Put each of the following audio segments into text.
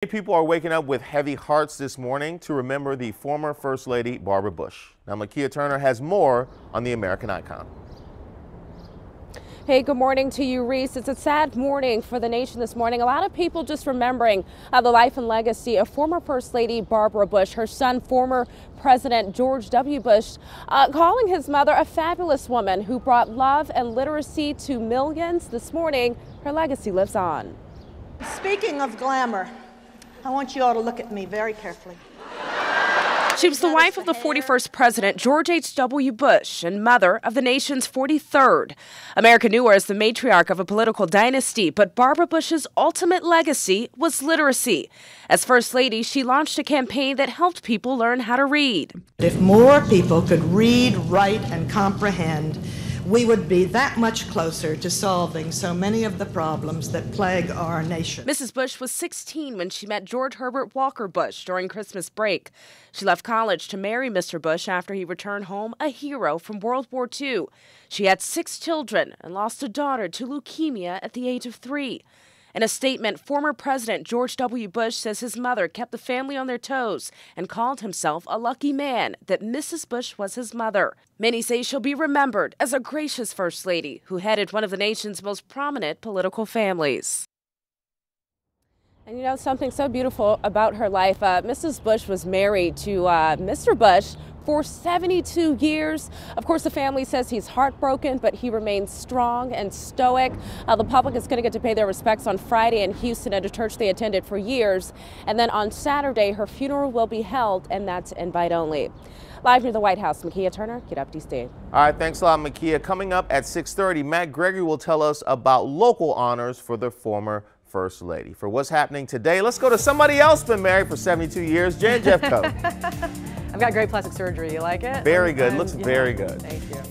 People are waking up with heavy hearts this morning to remember the former First Lady Barbara Bush. Now, Makia Turner has more on the American icon. Hey, good morning to you, Reese. It's a sad morning for the nation this morning. A lot of people just remembering the life and legacy of former First Lady Barbara Bush, her son, former President George W. Bush, calling his mother a fabulous woman who brought love and literacy to millions. This morning, her legacy lives on. Speaking of glamour, I want you all to look at me very carefully. She was the wife of the 41st President George H.W. Bush and mother of the nation's 43rd. America knew her as the matriarch of a political dynasty, but Barbara Bush's ultimate legacy was literacy. As First Lady, she launched a campaign that helped people learn how to read. If more people could read, write, and comprehend, we would be that much closer to solving so many of the problems that plague our nation. Mrs. Bush was 16 when she met George Herbert Walker Bush during Christmas break. She left college to marry Mr. Bush after he returned home a hero from World War II. She had 6 children and lost a daughter to leukemia at the age of 3. In a statement, former President George W. Bush says his mother kept the family on their toes and called himself a lucky man that Mrs. Bush was his mother. Many say she'll be remembered as a gracious First Lady who headed one of the nation's most prominent political families. And you know something so beautiful about her life, Mrs. Bush was married to Mr. Bush for 72 years. Of course, the family says he's heartbroken, but he remains strong and stoic. The public is going to get to pay their respects on Friday in Houston at a church they attended for years. And then on Saturday, her funeral will be held, and that's invite only. Live near the White House, Makia Turner, Get Up DC. All right, thanks a lot, Makia. Coming up at 6:30, Matt Gregory will tell us about local honors for the former First Lady. For what's happening today, let's go to somebody else been married for 72 years, Jan Jeffco. I've got great plastic surgery. You like it? Very good. Looks very good. Thank you.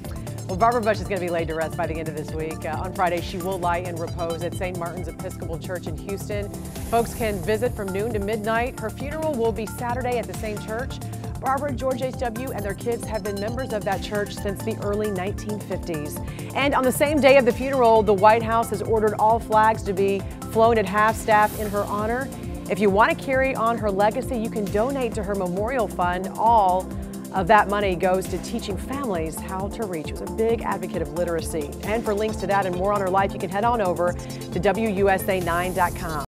Well, Barbara Bush is going to be laid to rest by the end of this week. On Friday, she will lie in repose at St. Martin's Episcopal Church in Houston. Folks can visit from noon to midnight. Her funeral will be Saturday at the same church. Barbara, George H.W. and their kids have been members of that church since the early 1950s. And on the same day of the funeral, the White House has ordered all flags to be flown at half-staff in her honor. If you want to carry on her legacy, you can donate to her memorial fund. All of that money goes to teaching families how to read. She was a big advocate of literacy. And for links to that and more on her life, you can head on over to WUSA9.com.